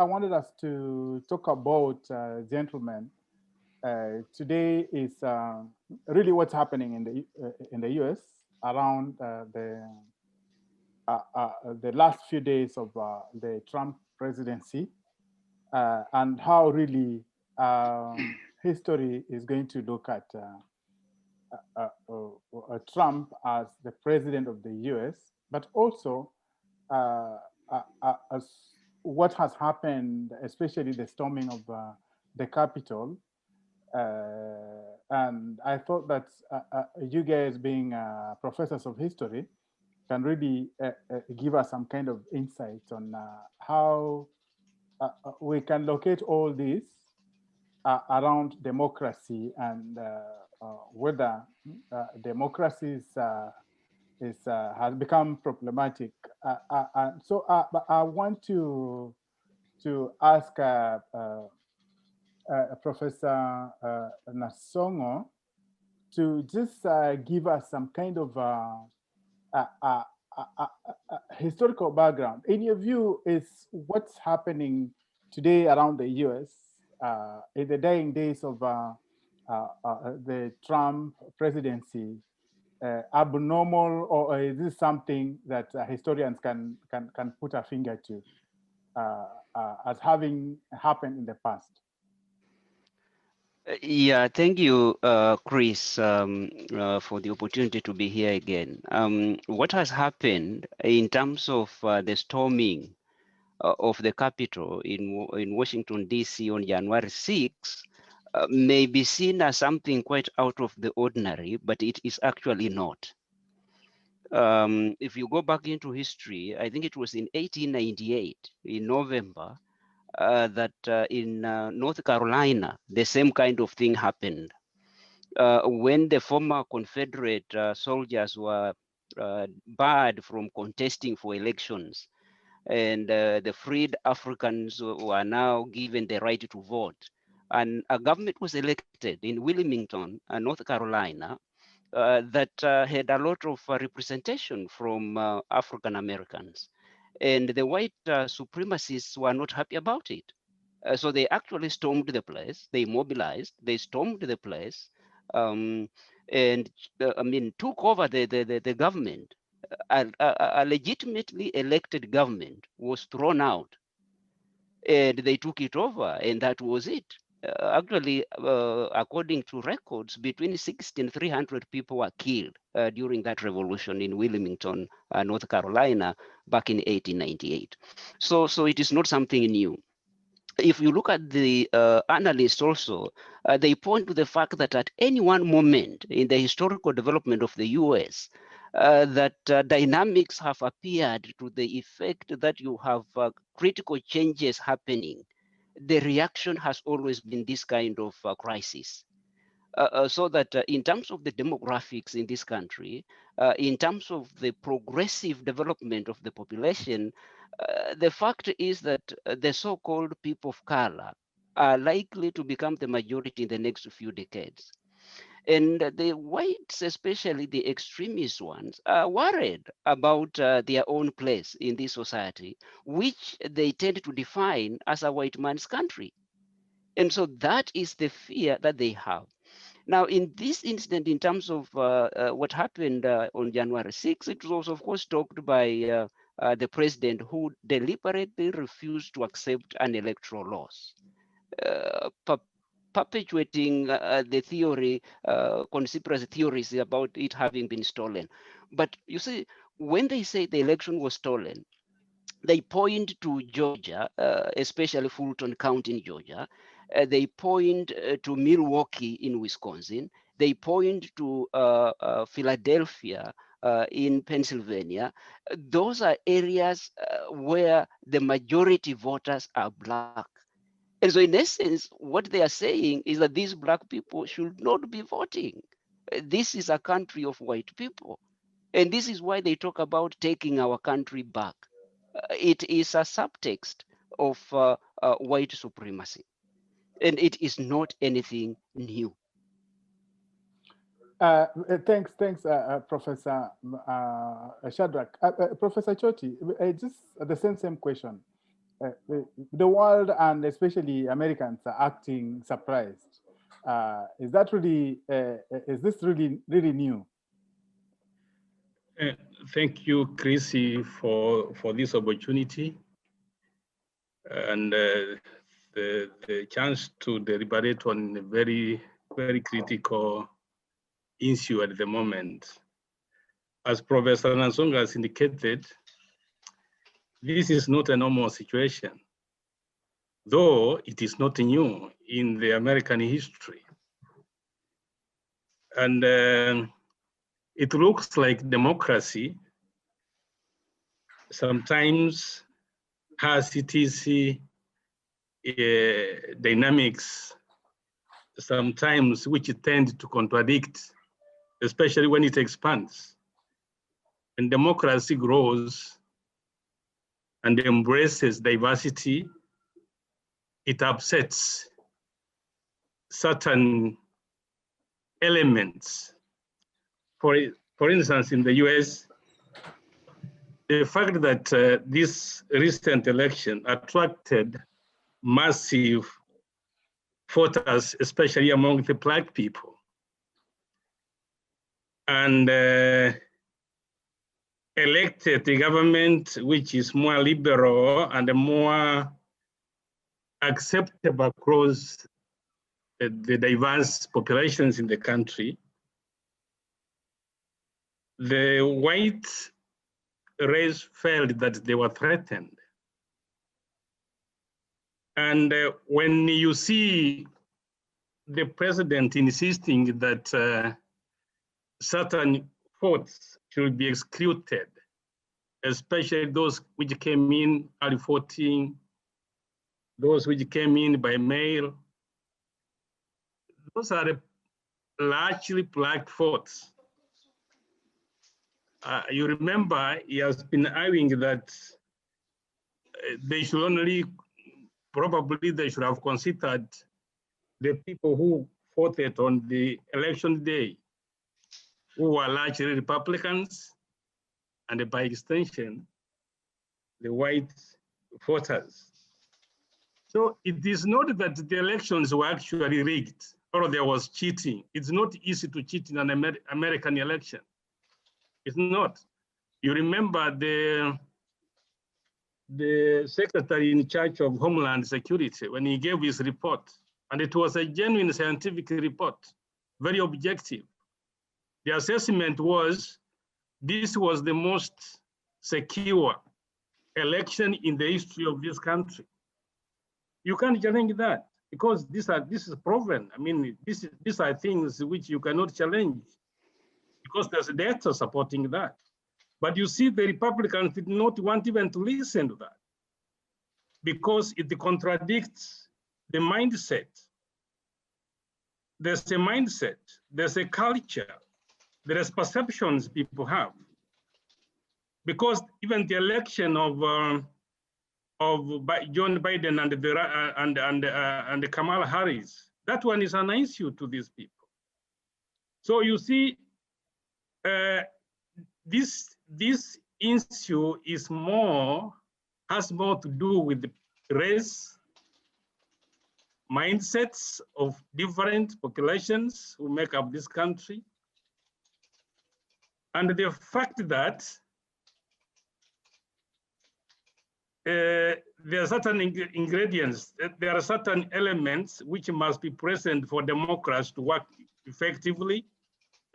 wanted us to talk about, gentlemen. Today is really what's happening in the U.S. around the last few days of the Trump presidency, and how really history is going to look at Trump as the president of the U.S., but also as what has happened, especially the storming of the Capitol. And I thought that you guys, being professors of history, can really give us some kind of insight on how we can locate all this around democracy, and whether democracy has become problematic. But I want to ask Professor Nasongo to just give us some kind of historical background. In your view, is what's happening today around the U.S. In the dying days of the Trump presidency abnormal, or is this something that historians can put a finger to as having happened in the past? Yeah, thank you, Chris, for the opportunity to be here again. What has happened in terms of the storming of the Capitol in Washington, D.C. on January 6th may be seen as something quite out of the ordinary, but it is actually not. If you go back into history, I think it was in 1898, in November, that in North Carolina, the same kind of thing happened. When the former Confederate soldiers were barred from contesting for elections, and the freed Africans were now given the right to vote, and a government was elected in Wilmington, North Carolina, that had a lot of representation from African Americans. And the white supremacists were not happy about it. So they actually stormed the place, they mobilized, they stormed the place, and took over the government. A legitimately elected government was thrown out, and they took it over, and that was it. Actually, according to records, between 60 and 300 people were killed during that revolution in Wilmington, North Carolina, back in 1898. So it is not something new. If you look at the analysts also, they point to the fact that at any one moment in the historical development of the US, that dynamics have appeared to the effect that you have critical changes happening. The reaction has always been this kind of crisis. So that in terms of the demographics in this country, in terms of the progressive development of the population, the fact is that the so-called people of color are likely to become the majority in the next few decades. And the whites, especially the extremist ones, are worried about their own place in this society, which they tend to define as a white man's country. And so that is the fear that they have. Now, in this incident, in terms of what happened on January 6th, it was, of course, talked by the president, who deliberately refused to accept an electoral loss, perpetuating the theory, conspiracy theories about it having been stolen. But you see, when they say the election was stolen, they point to Georgia, especially Fulton County in Georgia. They point to Milwaukee in Wisconsin. They point to Philadelphia in Pennsylvania. Those are areas where the majority voters are Black. And so in essence, what they are saying is that these Black people should not be voting. This is a country of white people. And this is why they talk about taking our country back. It is a subtext of white supremacy, and it is not anything new. Thanks, Professor Shadrach. Professor Choti, just the same question. the world and especially Americans are acting surprised. Is that really? Is this really new? Thank you, Chrissy, for this opportunity and the chance to deliberate on a very critical issue at the moment. As Professor Nansonga has indicated, this is not a normal situation, though it is not new in the American history. And it looks like democracy sometimes has its dynamics, sometimes which tend to contradict, especially when it expands. And democracy grows and embraces diversity, it upsets certain elements. For instance, in the US, the fact that this recent election attracted massive voters, especially among the Black people, and elected a government which is more liberal and more acceptable across the diverse populations in the country, the white race felt that they were threatened. And when you see the president insisting that certain votes should be excluded, especially those which came in early voting, those which came in by mail, those are largely Black votes. You remember he has been arguing that they should only, probably they should have considered the people who voted on the election day, who were largely Republicans, and by extension, the white voters. So it is not that the elections were actually rigged or there was cheating. It's not easy to cheat in an American election. It's not. You remember the secretary in charge of Homeland Security when he gave his report, and it was a genuine scientific report, very objective. The assessment was this was the most secure election in the history of this country. You can't challenge that because this is proven. I mean, these are things which you cannot challenge because there's data supporting that. But you see, the Republicans did not want even to listen to that because it contradicts the mindset. There's a mindset, there's a culture, there's perceptions people have. Because even the election of John Biden and Kamala Harris, that one is an issue to these people. So you see, this issue has more to do with the race, mindsets of different populations who make up this country, and the fact that there are certain ingredients, there are certain elements which must be present for democrats to work effectively,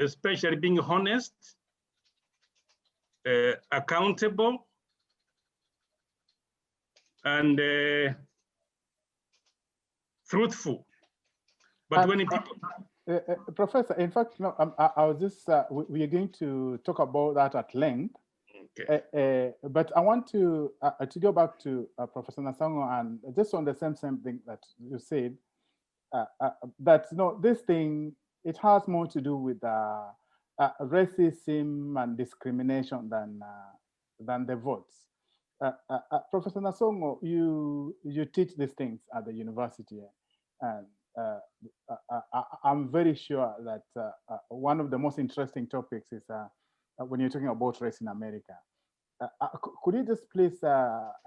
especially being honest, accountable, and truthful. But when people... Professor, in fact, no, I was just, we are going to talk about that at length. Okay. But I want to go back to Professor Nansonga and just on the same thing that you said, that this thing, it has more to do with racism and discrimination than the votes. Professor Nansonga, you teach these things at the university, and I'm very sure that one of the most interesting topics is when you're talking about race in America. could you just please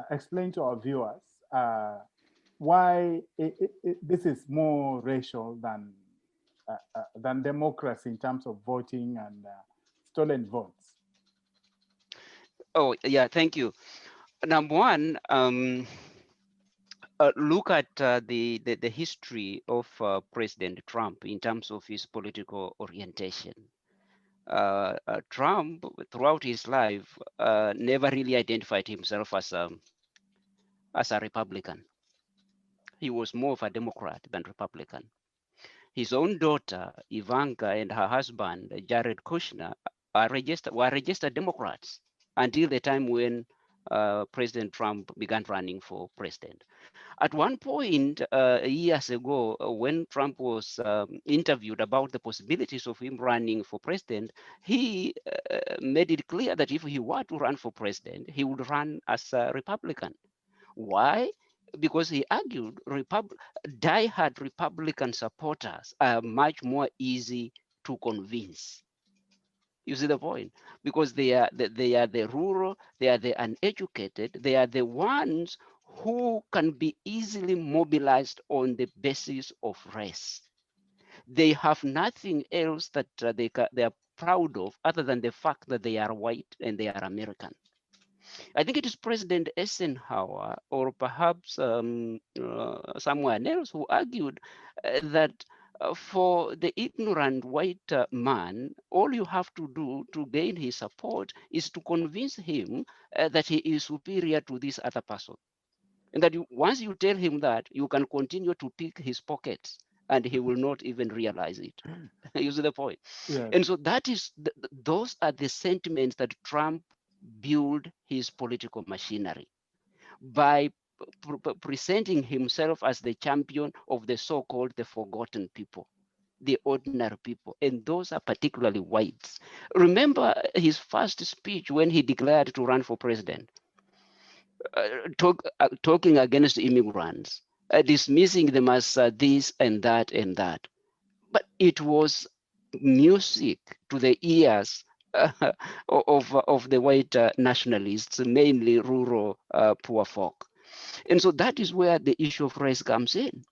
explain to our viewers why this is more racial than democracy in terms of voting and stolen votes? Oh, yeah, thank you. Number one, look at the history of President Trump in terms of his political orientation. Trump, throughout his life, never really identified himself as a Republican. He was more of a Democrat than Republican. His own daughter, Ivanka, and her husband, Jared Kushner, were registered Democrats until the time when President Trump began running for president. At one point, years ago, when Trump was interviewed about the possibilities of him running for president, he made it clear that if he were to run for president, he would run as a Republican. Why? Because he argued die-hard Republican supporters are much more easy to convince. You see the point? Because they are the rural, they are the uneducated, they are the ones who can be easily mobilized on the basis of race. They have nothing else that they are proud of other than the fact that they are white and they are American. I think it is President Eisenhower or perhaps someone else who argued that for the ignorant white man, all you have to do to gain his support is to convince him that he is superior to this other person. And that once you tell him that, you can continue to pick his pockets and he will not even realize it. You see the point? Yes. And so that is, those are the sentiments that Trump build his political machinery by presenting himself as the champion of the so-called the forgotten people, the ordinary people, and those are particularly whites. Remember his first speech when he declared to run for president, talking against immigrants, dismissing them as this and that and that. But it was music to the ears of the white nationalists, mainly rural poor folk. And so that is where the issue of race comes in.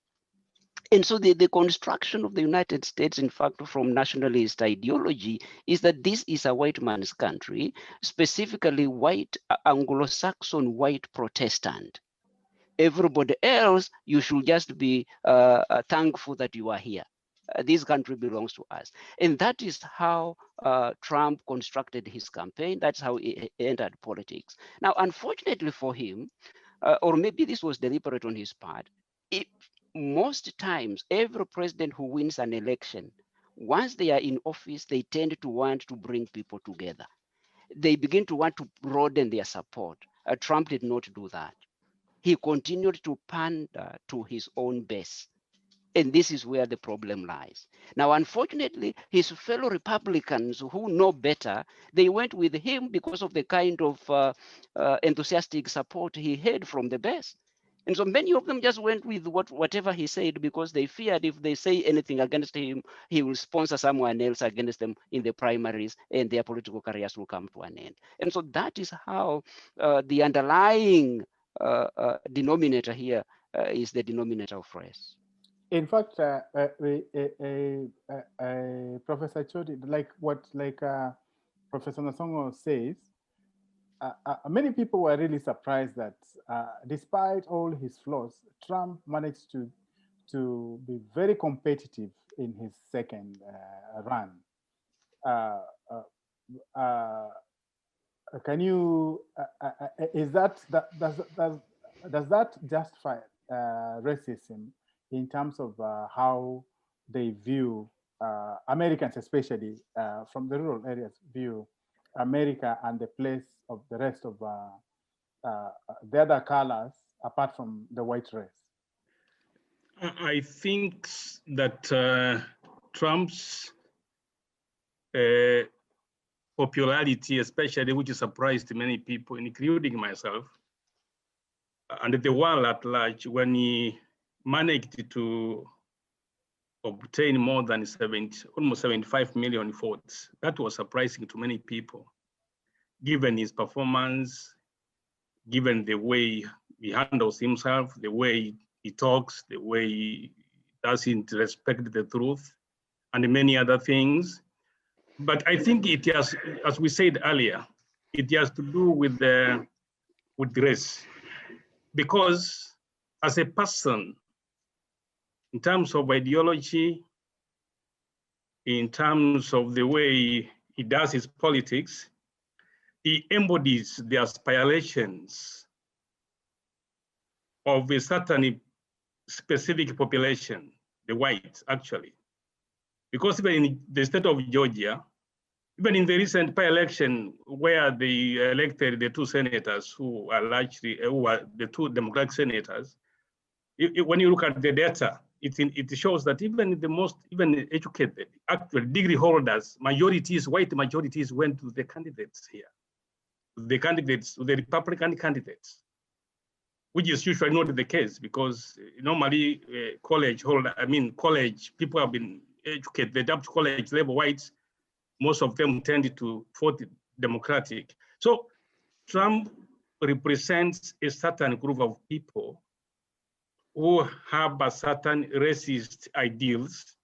And so the construction of the United States, in fact, from nationalist ideology, is that this is a white man's country, specifically white Anglo-Saxon white Protestant. Everybody else, you should just be thankful that you are here. This country belongs to us. And that is how Trump constructed his campaign. That's how he entered politics. Now, unfortunately for him, or maybe this was deliberate on his part, most times, every president who wins an election, once they are in office, they tend to want to bring people together. They begin to want to broaden their support. Trump did not do that. He continued to pander to his own base. And this is where the problem lies. Now, unfortunately, his fellow Republicans who know better, they went with him because of the kind of enthusiastic support he had from the base. And so many of them just went with whatever he said because they feared if they say anything against him, he will sponsor someone else against them in the primaries and their political careers will come to an end. And so that is how the underlying denominator here is the denominator of race. In fact, Professor Chodi, Professor Nasongo says, many people were really surprised that despite all his flaws, Trump managed to be very competitive in his second run. Can you, does that justify racism in terms of how they view Americans, especially from the rural areas, view America and the place of the rest of the other colors apart from the white race? I think that Trump's popularity, especially, which surprised many people, including myself, and the world at large, when he managed to obtain more than almost 75 million votes. That was surprising to many people. given his performance, given the way he handles himself, the way he talks, the way he doesn't respect the truth, and many other things. But I think it has, as we said earlier, it has to do with race. Because as a person, in terms of ideology, in terms of the way he does his politics, he embodies the aspirations of a certain specific population, the whites, actually. Because even in the state of Georgia, even in the recent by-election where they elected the two senators who are the two Democratic senators, when you look at the data, it shows that even the most educated, actual degree holders, white majorities went to the candidates here, the Republican candidates, which is usually not the case because normally college people have been educated up to college level whites, most of them tended to vote Democratic. So Trump represents a certain group of people who have a certain racist ideals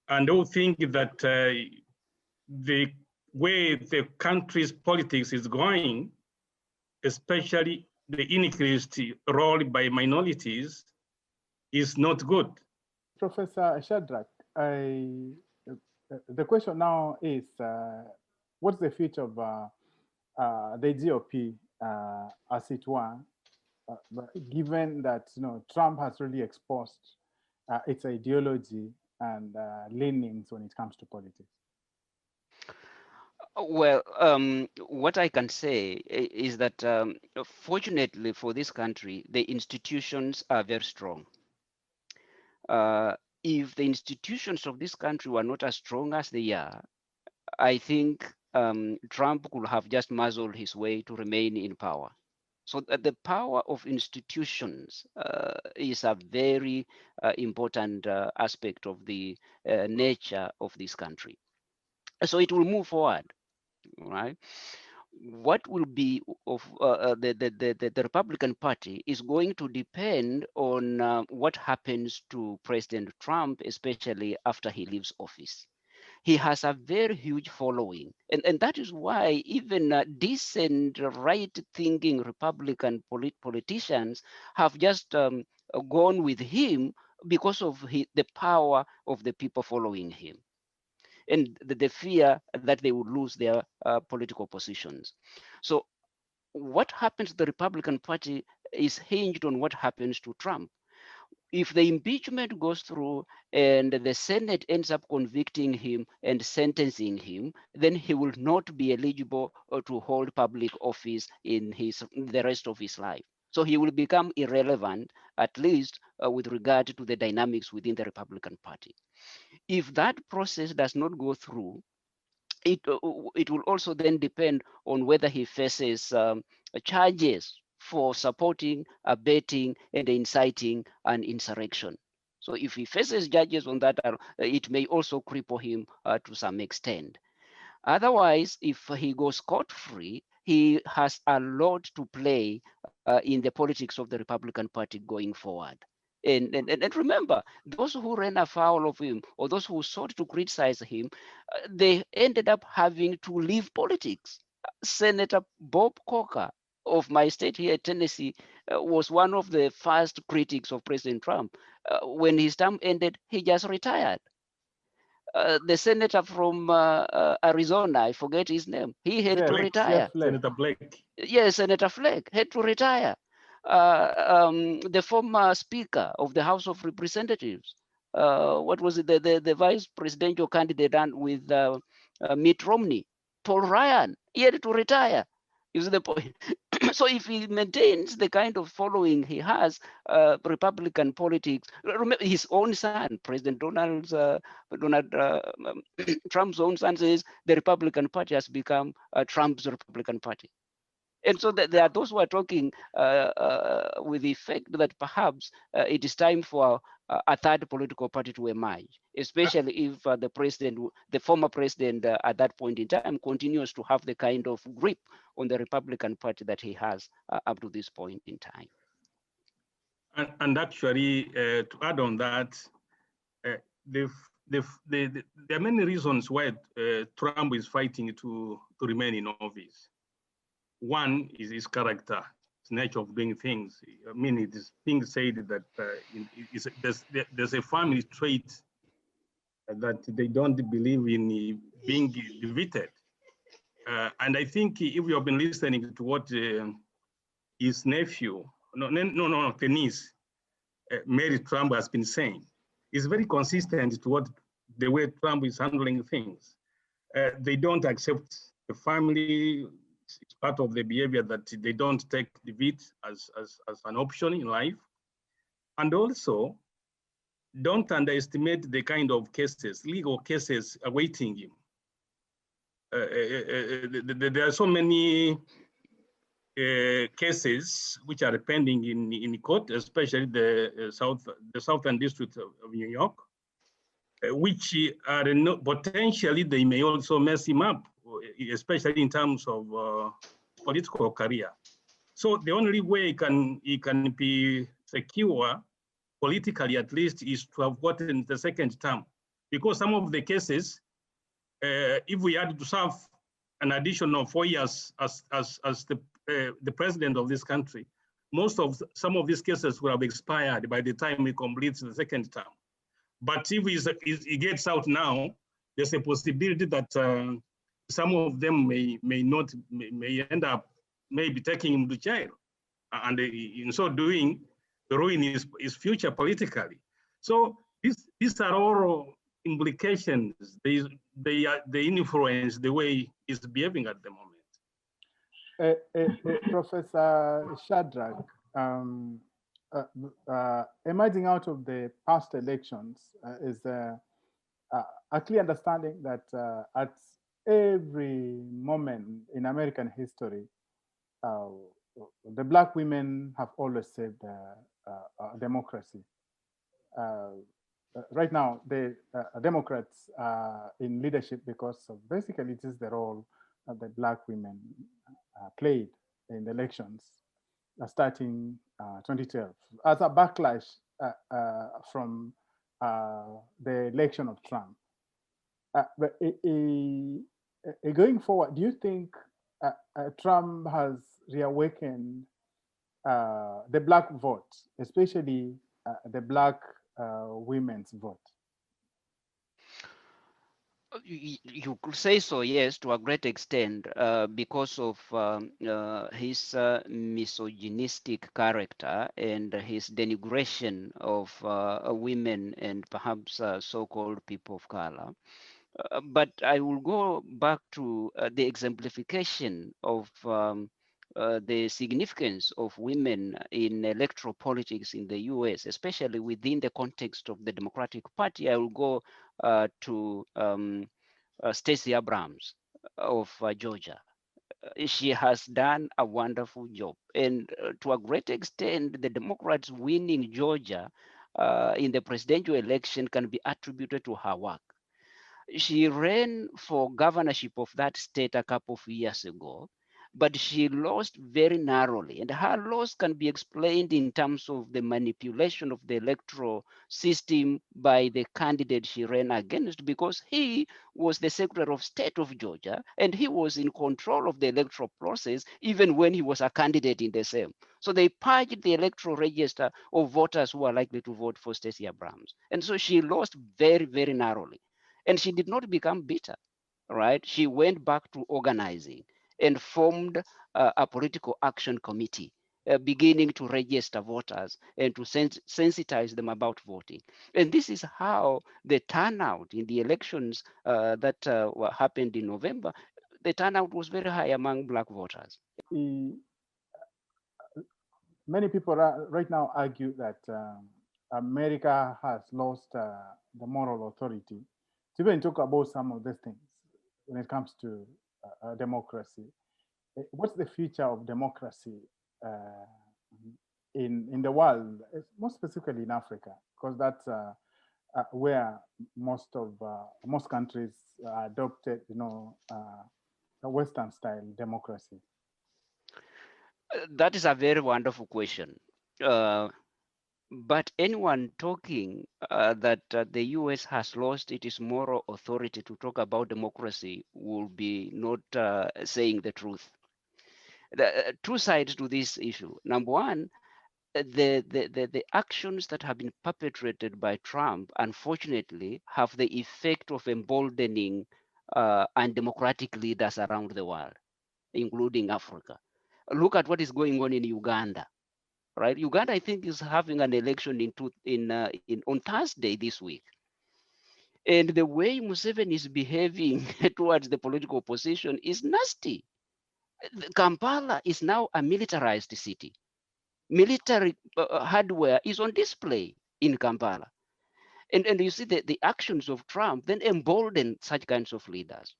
and who think that the way the country's politics is going, especially the increased role by minorities, is not good. Professor Shadrach, the question now is, what's the future of the GOP, as it were, given that Trump has really exposed its ideology and leanings when it comes to politics? Well, what I can say is that fortunately for this country, the institutions are very strong. If the institutions of this country were not as strong as they are, I think Trump could have just muzzled his way to remain in power. So the power of institutions is a very important aspect of the nature of this country. So it will move forward, right? What will be of the Republican Party is going to depend on what happens to President Trump, especially after he leaves office. He has a very huge following. And that is why even decent right-thinking Republican politicians have just gone with him because of the power of the people following him and the fear that they would lose their political positions. So what happens to the Republican Party is hinged on what happens to Trump. If the impeachment goes through and the Senate ends up convicting him and sentencing him, then he will not be eligible to hold public office in the rest of his life. So he will become irrelevant, at least with regard to the dynamics within the Republican Party. If that process does not go through, it will also then depend on whether he faces charges for supporting, abetting, and inciting an insurrection. So if he faces charges on that, it may also cripple him to some extent. Otherwise, if he goes scot-free, he has a lot to play in the politics of the Republican Party going forward. And remember, those who ran afoul of him or those who sought to criticize him, they ended up having to leave politics. Senator Bob Corker of my state here, Tennessee, was one of the first critics of President Trump. When his term ended, he just retired. The senator from Arizona, I forget his name, he had to retire. Senator Blake. Yes, Senator Flake had to retire. The former Speaker of the House of Representatives, what was it, the vice presidential candidate with Mitt Romney, Paul Ryan, he had to retire. You see the point? So if he maintains the kind of following he has, Republican politics, remember his own son, President Donald Trump's own son says the Republican Party has become Trump's Republican Party. And so there are those who are talking with the effect that perhaps it is time for a third political party to emerge, especially if the former president at that point in time continues to have the kind of grip on the Republican Party that he has up to this point in time. And actually, to add on that, there are many reasons why Trump is fighting to remain in office. One is his character, his nature of doing things. I mean, it is being said that there's a family trait that they don't believe in being defeated. And I think if you have been listening to what his nephew, the niece, Mary Trump has been saying, it's very consistent to the way Trump is handling things. They don't accept the family. It's part of the behavior that they don't take defeat as an option in life. And also, don't underestimate the kind of cases, legal cases awaiting him. There are so many cases which are pending in court, especially the Southern District of New York, which are potentially they may also mess him up, especially in terms of political career. So the only way he can be secure politically, at least, is to have gotten the second term, because some of the cases, if we had to serve an additional 4 years as the president of this country, some of these cases would have expired by the time he completes the second term. But if he gets out now, there's a possibility that some of them may end up maybe taking him to jail, and in so doing, ruin his future politically. So these are all implications. They influence the way he's behaving at the moment. Professor Shadrach, emerging out of the past elections is a clear understanding that at every moment in American history, the Black women have always saved democracy. Right now, the Democrats are in leadership because of basically it is the role that the Black women played in the elections starting 2012 as a backlash from the election of Trump. But going forward, do you think Trump has reawakened the Black vote, especially the Black women's vote? You could say so, yes, to a great extent, because of his misogynistic character and his denigration of women and perhaps so-called people of color. But I will go back to the exemplification of the significance of women in electoral politics in the US, especially within the context of the Democratic Party. I will go to Stacey Abrams of Georgia. She has done a wonderful job. And to a great extent, the Democrats winning Georgia in the presidential election can be attributed to her work. She ran for governorship of that state a couple of years ago, but she lost very narrowly. And her loss can be explained in terms of the manipulation of the electoral system by the candidate she ran against, because he was the Secretary of State of Georgia, and he was in control of the electoral process even when he was a candidate in the same. So they purged the electoral register of voters who are likely to vote for Stacey Abrams. And so she lost very, very narrowly. And she did not become bitter, right? She went back to organizing and formed a political action committee, beginning to register voters and to sensitize them about voting. And this is how the turnout in the elections that happened in November, the turnout was very high among Black voters. Many people right now argue that America has lost the moral authority to even talk about some of these things when it comes to democracy. what's the future of democracy in the world, more specifically in Africa, because that's where most countries adopted, a Western style democracy. That is a very wonderful question. But anyone talking that the US has lost its moral authority to talk about democracy will be not saying the truth. Two sides to this issue. Number one, the actions that have been perpetrated by Trump, unfortunately, have the effect of emboldening undemocratic leaders around the world, including Africa. Look at what is going on in Uganda, right? Uganda, I think, is having an election on Thursday this week. And the way Museveni is behaving towards the political opposition is nasty. Kampala is now a militarized city. Military hardware is on display in Kampala. And you see the actions of Trump then embolden such kinds of leaders.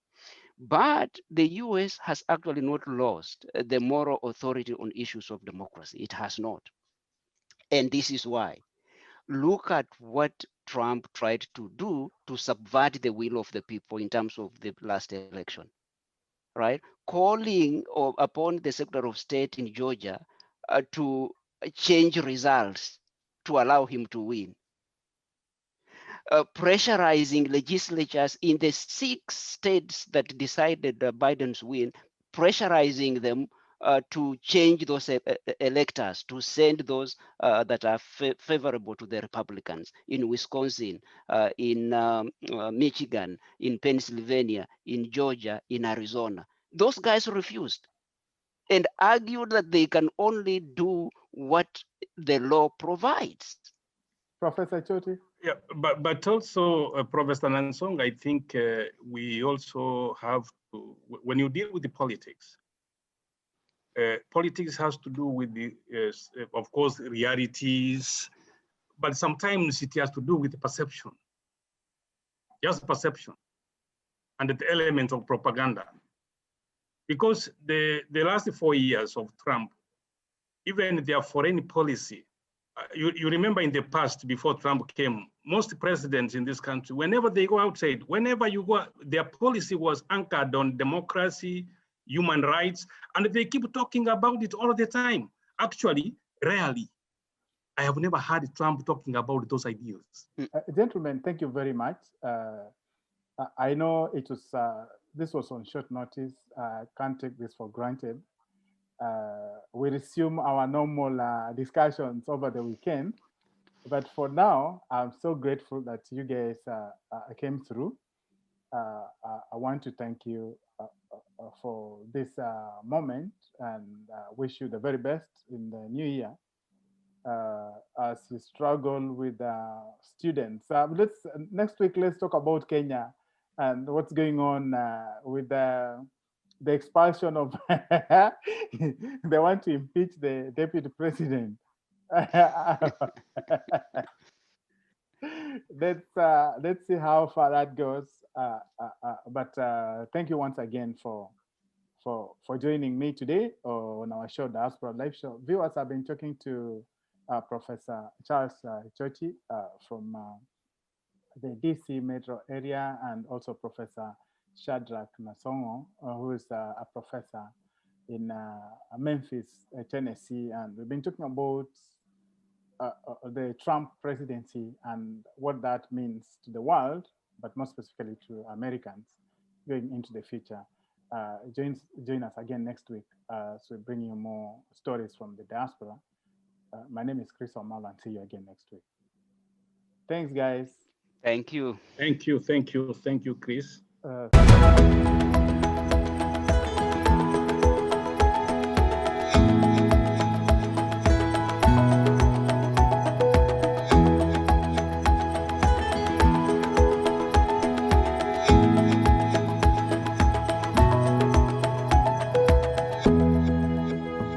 But the US has actually not lost the moral authority on issues of democracy. It has not. And this is why. Look at what Trump tried to do to subvert the will of the people in terms of the last election, right? Calling upon the Secretary of State in Georgia to change results to allow him to win. Pressurizing legislatures in the 6 states that decided Biden's win, pressurizing them to change those electors, to send those that are favorable to the Republicans in Wisconsin, in Michigan, in Pennsylvania, in Georgia, in Arizona. Those guys refused and argued that they can only do what the law provides. Professor Choti? Yeah, but also, Professor Nansong, I think we also have to, when you deal with the politics has to do with the, of course, realities, but sometimes it has to do with the perception, just perception, and the element of propaganda. Because the last 4 years of Trump, even their foreign policy, you remember in the past, before Trump came, most presidents in this country, whenever they go outside, whenever you go, their policy was anchored on democracy, human rights, and they keep talking about it all the time. Actually, rarely. I have never heard Trump talking about those ideas. Gentlemen, thank you very much. I know it was this was on short notice. I can't take this for granted. We resume our normal discussions over the weekend. But for now, I'm so grateful that you guys came through. I want to thank you for this moment and wish you the very best in the new year as you struggle with students. Next week, let's talk about Kenya and what's going on with the expulsion of they want to impeach the deputy president. Let's see how far that goes. But thank you once again for joining me today on our show, Diaspora Life Show. Viewers, have been talking to Professor Charles Choti from the DC metro area, and also Professor Shadrach Nasongo, who is a professor in Memphis, Tennessee. And we've been talking about the Trump presidency and what that means to the world, but more specifically to Americans going into the future. Join us again next week as we bring you more stories from the diaspora. My name is Chris Omal, and see you again next week. Thanks, guys. Thank you. Thank you, Chris.